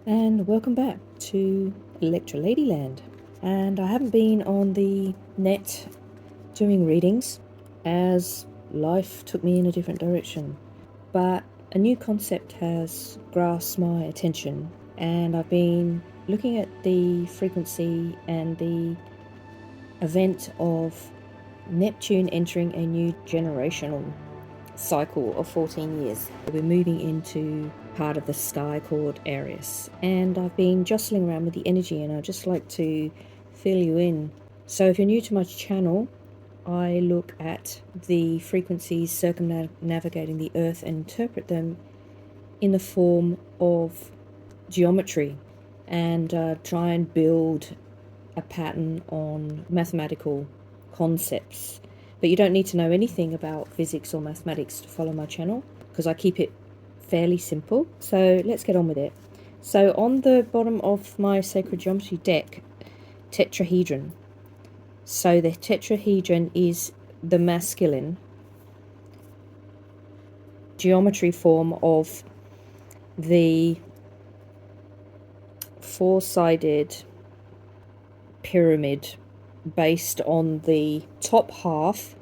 And welcome back to Electra Ladyland. And I haven't been on the net doing readings as life took me in a different direction. But a new concept has grasped my attention, and I've been looking at the frequency and the event of Neptune entering a new generational cycle of 14 years. We're moving into part of the sky called ARIES, and I've been jostling around with the energy, and I'd just like to fill you in. So if you're new to my channel, I look at the frequencies circumnavigating the Earth and interpret them in the form of geometry, and try and build a pattern on mathematical concepts. But you don't need to know anything about physics or mathematics to follow my channel, because I keep it fairly simple. So let's get on with it. So on the bottom of my sacred geometry deck, tetrahedron. So the tetrahedron is the masculine geometry form of the four-sided pyramid based on the top half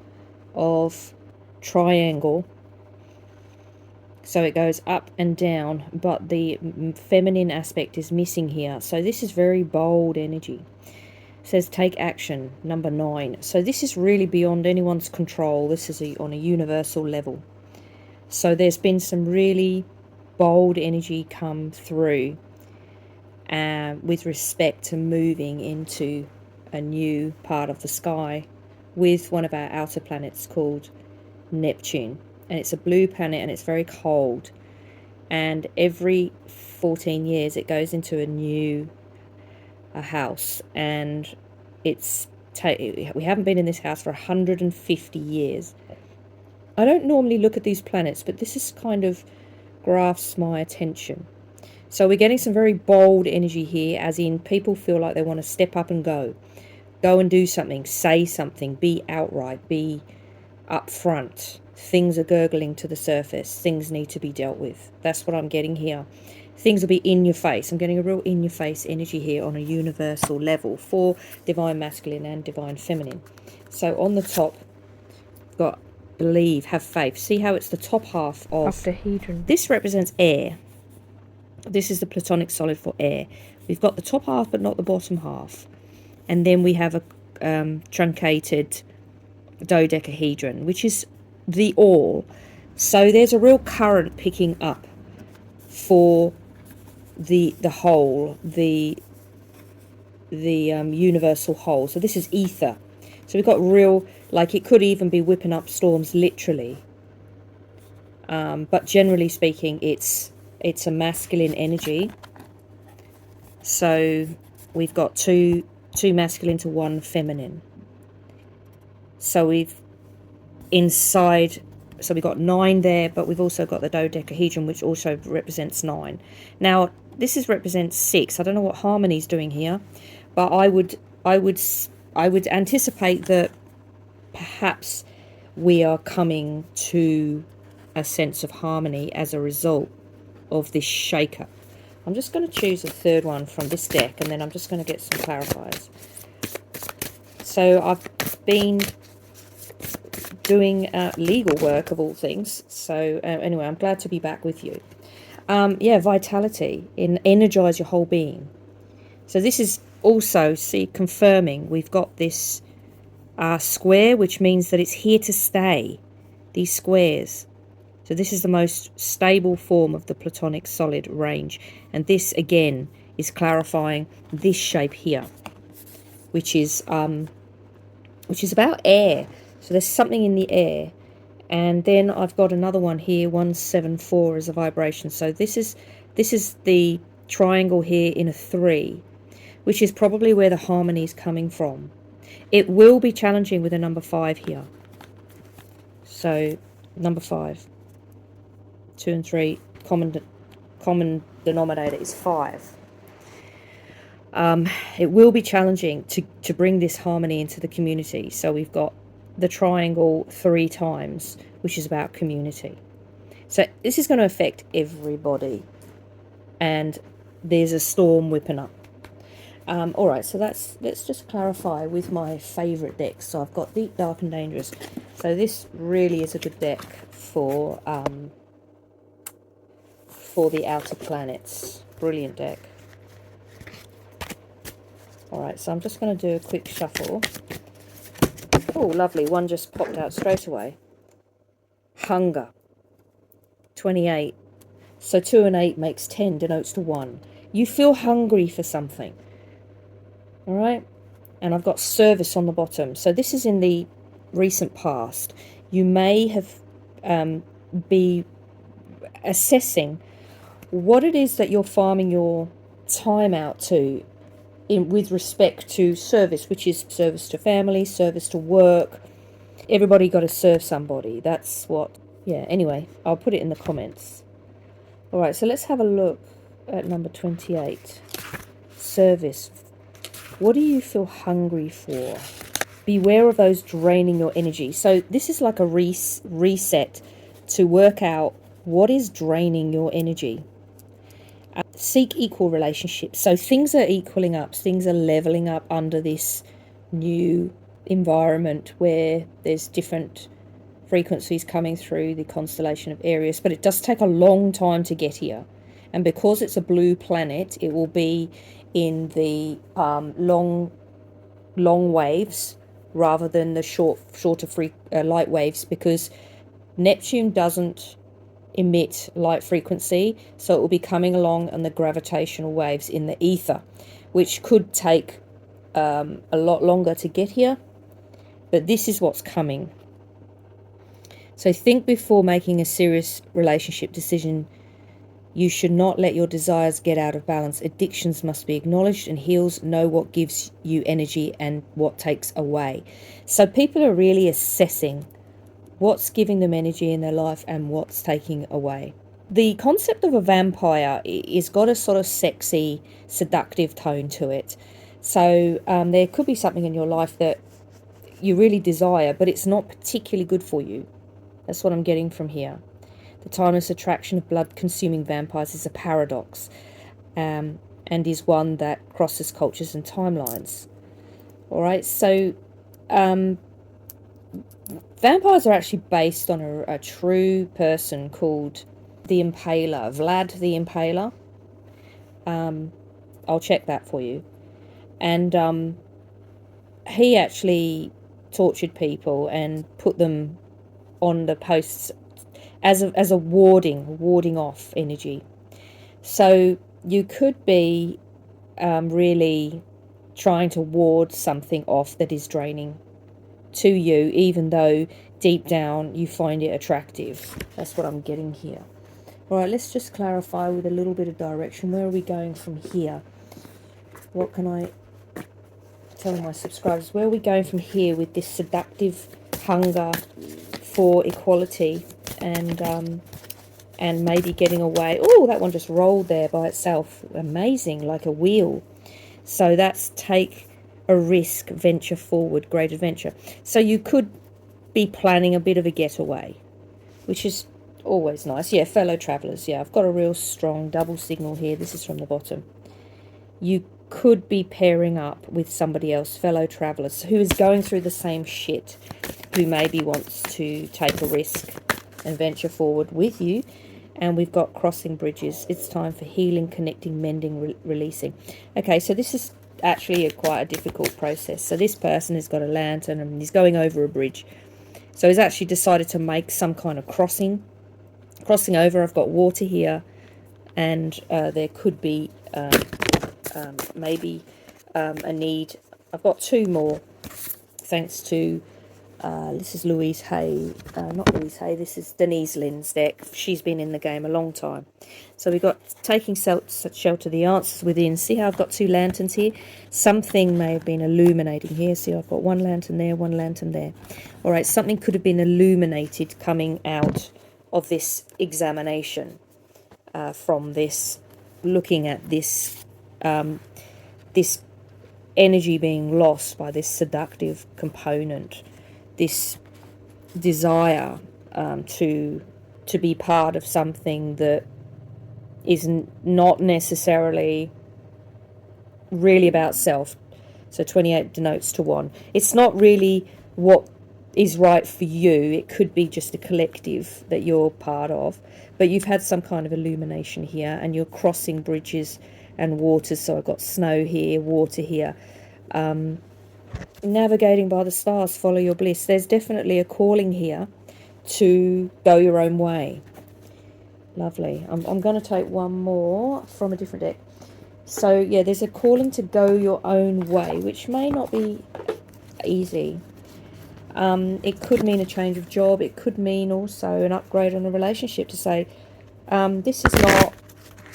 of triangle. So it goes up and down, but the feminine aspect is missing here. So this is very bold energy. It says take action, number 9. So this is really beyond anyone's control. This is on a universal level. So there's been some really bold energy come through with respect to moving into a new part of the sky with one of our outer planets called Neptune. And it's a blue planet, and it's very cold, and every 14 years it goes into a new house, and we haven't been in this house for 150 years. I don't normally look at these planets, but this is kind of grasps my attention. So we're getting some very bold energy here, as in people feel like they want to step up and go and do something, say something, be outright, be upfront. Things are gurgling to the surface. Things need to be dealt with. That's what I'm getting here. Things will be in your face. I'm getting a real in your face energy here on a universal level for divine masculine and divine feminine. So on the top, we've got believe, have faith. See how it's the top half of octahedron. This represents air. This is the platonic solid for air. We've got the top half but not the bottom half. And then we have a truncated dodecahedron, which is the all. So there's a real current picking up for the whole, the universal whole. So this is ether. So we've got real, like it could even be whipping up storms literally. But generally speaking, it's a masculine energy. So we've got two masculine to one feminine. So we've inside, so we've got 9 there, but we've also got the dodecahedron, which also represents 9. Now this represents 6. I don't know what harmony's doing here, but I would anticipate that perhaps we are coming to a sense of harmony as a result of this shaker. I'm just going to choose a third one from this deck, and then I'm just going to get some clarifiers. So I've been doing legal work of all things. So anyway, I'm glad to be back with you. Yeah, vitality, energize your whole being. So this is also, see, confirming we've got this square, which means that it's here to stay, these squares. So this is the most stable form of the platonic solid range. And this, again, is clarifying this shape here, which is about air. So there's something in the air. And then I've got another one here, 174 as a vibration. So this is the triangle here in a 3, which is probably where the harmony is coming from. It will be challenging with a number 5 here. So number 5. 2 and 3, common denominator is 5. It will be challenging to bring this harmony into the community. So we've got the triangle 3 times, which is about community. So this is going to affect everybody. And there's a storm whipping up. All right, so let's just clarify with my favourite decks. So I've got Deep, Dark and Dangerous. So this really is a good deck for the outer planets. Brilliant deck. All right, so I'm just going to do a quick shuffle. Oh, lovely. One just popped out straight away. Hunger. 28. So 2 and 8 makes 10, denotes to 1. You feel hungry for something. All right? And I've got service on the bottom. So this is in the recent past. You may have be assessing what it is that you're farming your time out to with respect to service, which is service to family, service to work. Everybody got to serve somebody. That's what, yeah, anyway, I'll put it in the comments. All right, so let's have a look at number 28. Service. What do you feel hungry for? Beware of those draining your energy. So this is like a reset to work out what is draining your energy. Seek equal relationships. So things are equaling up, things are leveling up under this new environment where there's different frequencies coming through the constellation of ARIES, but it does take a long time to get here. And because it's a blue planet, it will be in the long waves rather than the shorter light waves, because Neptune doesn't emit light frequency, so it will be coming along on the gravitational waves in the ether, which could take a lot longer to get here, but this is what's coming. So think before making a serious relationship decision. You should not let your desires get out of balance. Addictions must be acknowledged and healed. Know what gives you energy and what takes away. So people are really assessing what's giving them energy in their life and what's taking away. The concept of a vampire is got a sort of sexy, seductive tone to it. So there could be something in your life that you really desire, but it's not particularly good for you. That's what I'm getting from here. The timeless attraction of blood-consuming vampires is a paradox, and is one that crosses cultures and timelines. All right, so vampires are actually based on a true person called the Impaler, Vlad the Impaler. I'll check that for you. And he actually tortured people and put them on the posts as a warding off energy. So you could be really trying to ward something off that is draining to you, even though deep down you find it attractive. That's what I'm getting here. All right, let's just clarify with a little bit of direction. Where are we going from here? What can I tell my subscribers? Where are we going from here with this seductive hunger for equality and maybe getting away? Oh, that one just rolled there by itself. Amazing, like a wheel. So that's take a risk, venture forward, great adventure. So you could be planning a bit of a getaway, which is always nice. Yeah, fellow travellers. Yeah, I've got a real strong double signal here. This is from the bottom. You could be pairing up with somebody else, fellow travellers, who is going through the same shit, who maybe wants to take a risk and venture forward with you. And we've got crossing bridges. It's time for healing, connecting, mending, releasing. Okay, so this is actually quite a difficult process. So this person has got a lantern and he's going over a bridge. So he's actually decided to make some kind of crossing over. I've got water here, and there could be maybe a need. I've got two more, thanks to this is Louise Hay, not Louise Hay, this is Denise Lynn's deck. She's been in the game a long time. So we've got taking shelter, the answers within. See how I've got two lanterns here? Something may have been illuminating here. See, I've got one lantern there, one lantern there. All right, something could have been illuminated coming out of this examination, from this, looking at this, this energy being lost by this seductive component, this desire to be part of something that is not necessarily really about self. So 28 denotes to 1. It's not really what is right for you. It could be just a collective that you're part of, but you've had some kind of illumination here, and you're crossing bridges and waters. So I've got snow here, water here. Navigating by the stars, follow your bliss. There's definitely a calling here to go your own way. Lovely. I'm going to take one more from a different deck. So yeah, there's a calling to go your own way, which may not be easy. It could mean a change of job. It could mean also an upgrade on a relationship, to say this is not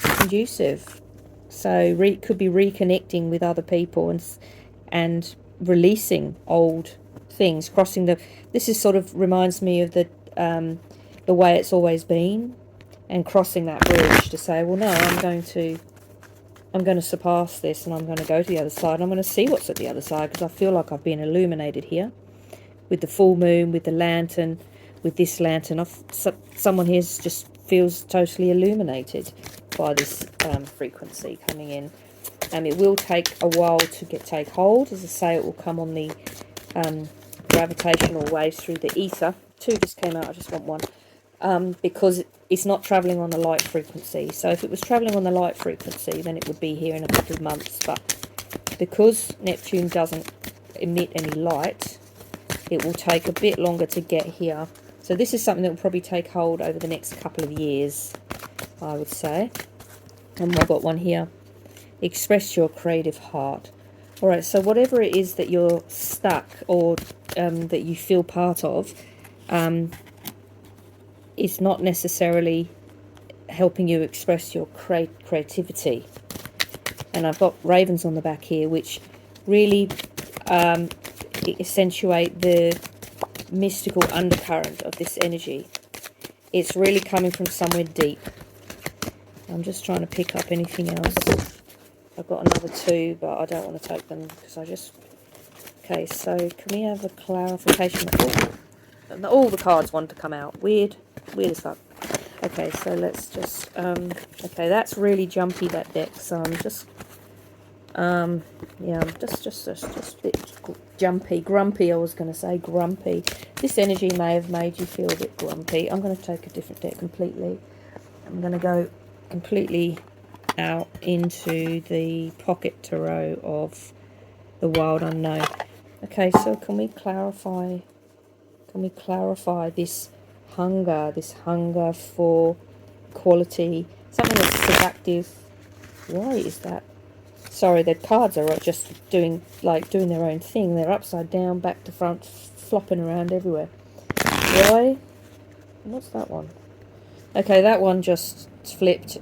conducive. So could be reconnecting with other people and releasing old things, crossing the. This is sort of reminds me of the way it's always been, and crossing that bridge to say, well, no, I'm going to surpass this, and I'm going to go to the other side, and I'm going to see what's at the other side, because I feel like I've been illuminated here with the full moon, with the lantern, with this lantern. Someone here just feels totally illuminated by this frequency coming in. It will take a while to take hold. As I say, it will come on the gravitational waves through the ether. 2 just came out, I just want 1. Because it's not travelling on the light frequency. So if it was travelling on the light frequency, then it would be here in a couple of months. But because Neptune doesn't emit any light, it will take a bit longer to get here. So this is something that will probably take hold over the next couple of years, I would say. And I've got one here. Express your creative heart. All right, so whatever it is that you're stuck or that you feel part of, is not necessarily helping you express your creativity. And I've got ravens on the back here, which really accentuate the mystical undercurrent of this energy. It's really coming from somewhere deep. I'm just trying to pick up anything else. I've got another 2, but I don't want to take them because I just... Okay, so can we have a clarification? All the cards want to come out. Weird as fuck. Okay, so let's just... okay, that's really jumpy, that deck. So I'm just... yeah, I'm just a bit jumpy. Grumpy, I was going to say. Grumpy. This energy may have made you feel a bit grumpy. I'm going to take a different deck completely. I'm going to go completely out into the pocket tarot of the wild unknown. Okay, so can we clarify this hunger for quality, something that's seductive? Why is that? Sorry, the cards are just doing their own thing. They're upside down, back to front, flopping around everywhere. Why? What's that one? Okay, that one just flipped.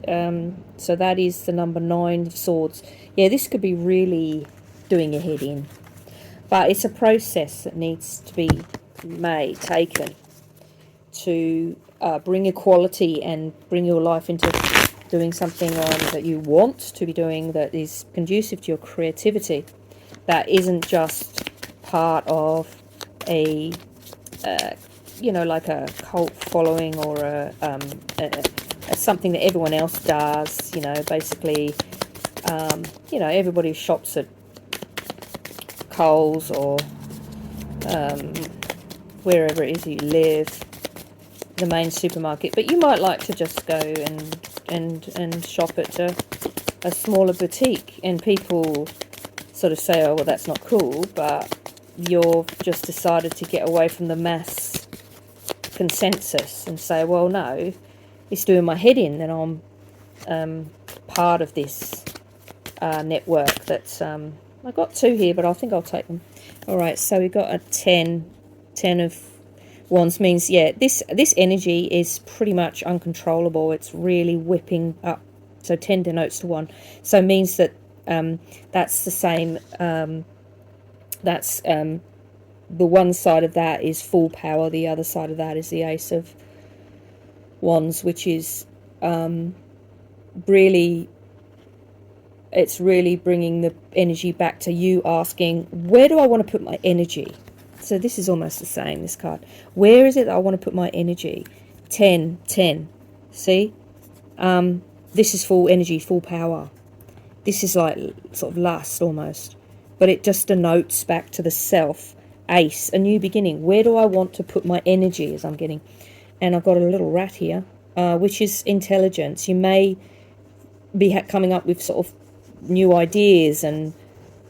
So that is the number 9 of swords. Yeah, this could be really doing your head in. But it's a process that needs to be taken to bring equality and bring your life into doing something that you want to be doing, that is conducive to your creativity, that isn't just part of a like a cult following or something that everyone else does. Basically, everybody shops at Coles or wherever it is you live, the main supermarket, but you might like to just go and shop at a smaller boutique, and people sort of say, oh, well, that's not cool, but you've just decided to get away from the mass consensus and say, well, no, it's doing my head in, and I'm part of this network that's I got 2 here, but I think I'll take them. All right, so we got a 10 of wands. Means, yeah, this energy is pretty much uncontrollable. It's really whipping up. So 10 denotes to 1. So it means that that's the same. That's the one side of that is full power. The other side of that is the Ace of Wands, which is really... It's really bringing the energy back to you asking, where do I want to put my energy? So this is almost the same, this card. Where is it that I want to put my energy? 10. See? this is full energy, full power. This is like sort of lust almost, but it just denotes back to the self. Ace, a new beginning. Where do I want to put my energy? As I'm getting, and I've got a little rat here, which is intelligence. You may be coming up with sort of new ideas and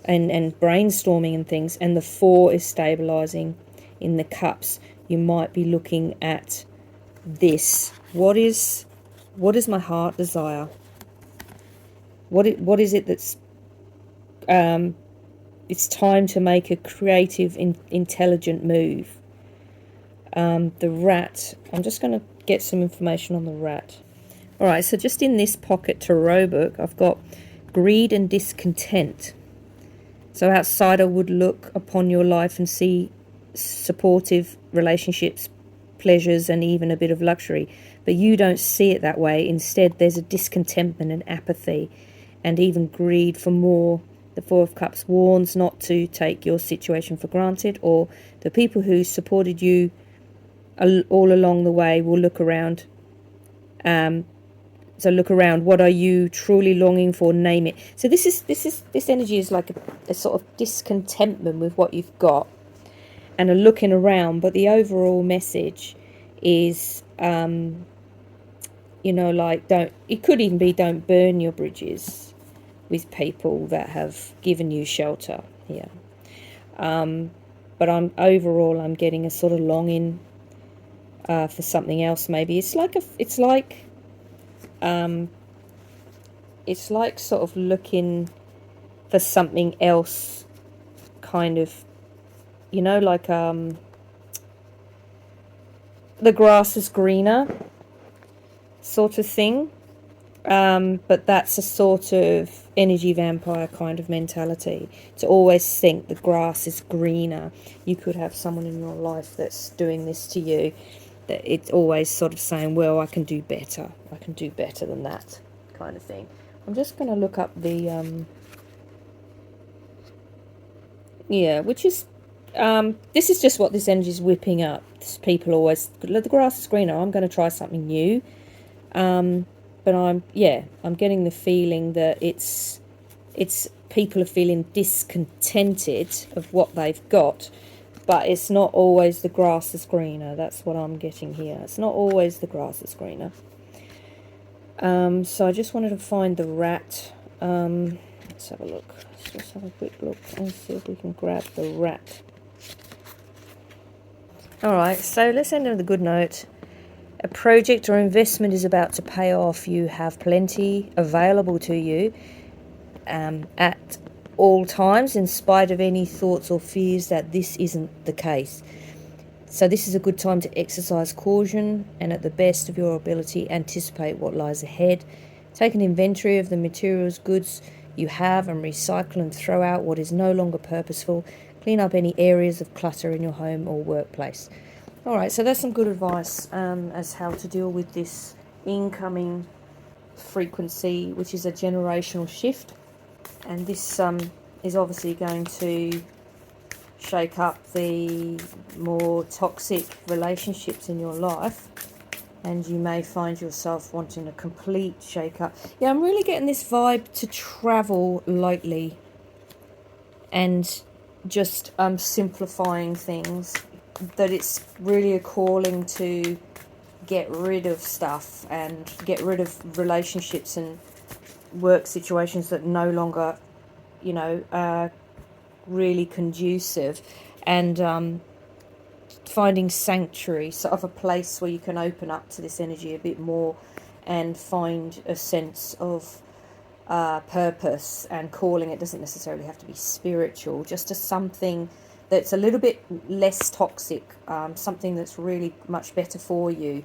brainstorming and things. And the 4 is stabilizing in the cups. You might be looking at this. What is my heart desire? What is it that's it's time to make a creative, intelligent move. The rat, I'm just going to get some information on the rat. Alright, so just in this pocket tarot book, I've got greed and discontent. So outsider would look upon your life and see supportive relationships, pleasures, and even a bit of luxury. But you don't see it that way. Instead, there's a discontentment and apathy and even greed for more. The 4 of Cups warns not to take your situation for granted, or the people who supported you all along the way will look around. So look around. What are you truly longing for? Name it. So this energy is like a sort of discontentment with what you've got, and a looking around. But the overall message is, you know, like don't. It could even be don't burn your bridges with people that have given you shelter here. But I'm getting a sort of longing for something else. Maybe it's like sort of looking for something else, kind of, you know, like the grass is greener sort of thing. But that's a sort of energy vampire kind of mentality, to always think the grass is greener. You could have someone in your life that's doing this to you, that it's always sort of saying, well, I can do better than that kind of thing. I'm just going to look up the which is this is just what this energy is whipping up. People always, the grass is greener, I'm going to try something new. But I'm getting the feeling that it's people are feeling discontented of what they've got, but it's not always the grass is greener. That's what I'm getting here. It's not always the grass is greener. So I just wanted to find the rat. Let's have a look. Let's just have a quick look and see if we can grab the rat. Alright, so let's end on the good note. A project or investment is about to pay off. You have plenty available to you at all times, in spite of any thoughts or fears that this isn't the case. So this is a good time to exercise caution and, at the best of your ability, anticipate what lies ahead. Take an inventory of the materials, goods you have, and recycle and throw out what is no longer purposeful. Clean up any areas of clutter in your home or workplace. Alright, so that's some good advice as how to deal with this incoming frequency, which is a generational shift. And this is obviously going to shake up the more toxic relationships in your life. And you may find yourself wanting a complete shake-up. Yeah, I'm really getting this vibe to travel lightly and just simplifying things. That it's really a calling to get rid of stuff and get rid of relationships and work situations that no longer, you know, are really conducive, and finding sanctuary, sort of a place where you can open up to this energy a bit more and find a sense of purpose and calling. It doesn't necessarily have to be spiritual, just as something that's a little bit less toxic, something that's really much better for you.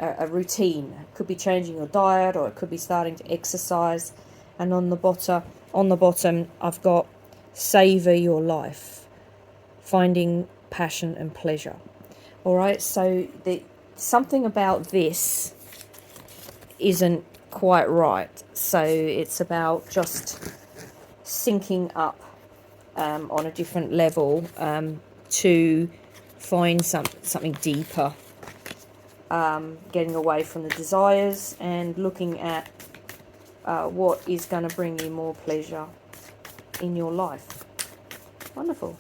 A routine. It could be changing your diet, or it could be starting to exercise. And on the bottom, I've got savor your life, finding passion and pleasure. All right, so something about this isn't quite right. So it's about just syncing up on a different level to find something deeper, getting away from the desires and looking at what is going to bring you more pleasure in your life. Wonderful.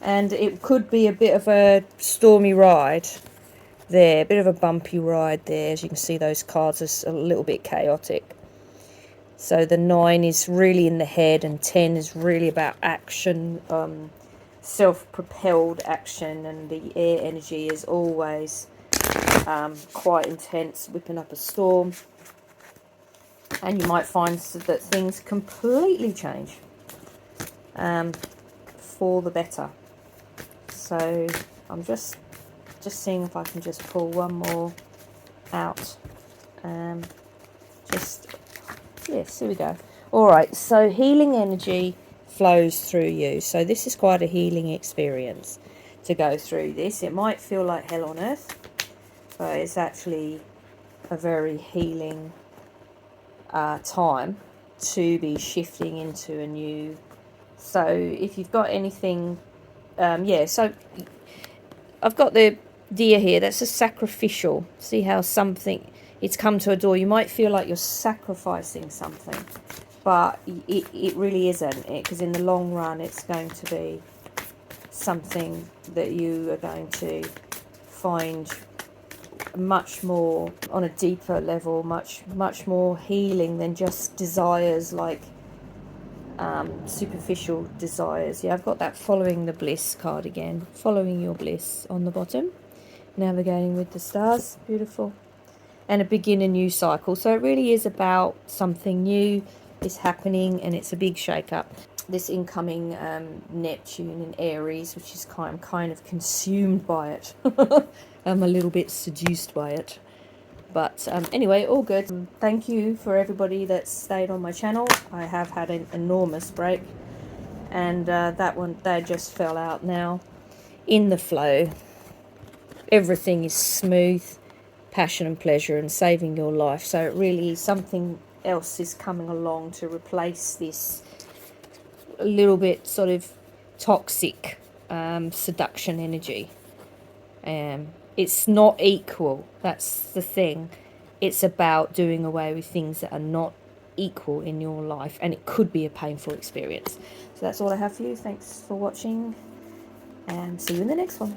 And it could be a bit of a stormy ride there, a bit of a bumpy ride there. As you can see, those cards are a little bit chaotic. So the 9 is really in the head, and 10 is really about action, self-propelled action, and the air energy is always quite intense, whipping up a storm. And you might find that things completely change for the better. So I'm just seeing if I can just pull one more out. Yes, here we go. All right, so healing energy flows through you. So this is quite a healing experience to go through this. It might feel like hell on earth, but it's actually a very healing time to be shifting into a new. So if you've got anything, so I've got the deer here. That's a sacrificial. See how something, it's come to a door. You might feel like you're sacrificing something, but it really isn't, because in the long run it's going to be something that you are going to find much more on a deeper level, much more healing than just desires, like superficial desires. Yeah, I've got that following the bliss card again, following your bliss on the bottom, navigating with the stars. Beautiful. And a begin a new cycle. So it really is about something new is happening, and it's a big shake-up. This incoming Neptune in Aries, which is I'm kind of consumed by it. I'm a little bit seduced by it. But anyway, all good. Thank you for everybody that's stayed on my channel. I have had an enormous break, and they just fell out now. In the flow, everything is smooth, passion and pleasure, and saving your life. So it really, something else is coming along to replace this a little bit sort of toxic seduction energy. It's not equal. That's the thing. It's about doing away with things that are not equal in your life, and it could be a painful experience. So that's all I have for you. Thanks for watching, and see you in the next one.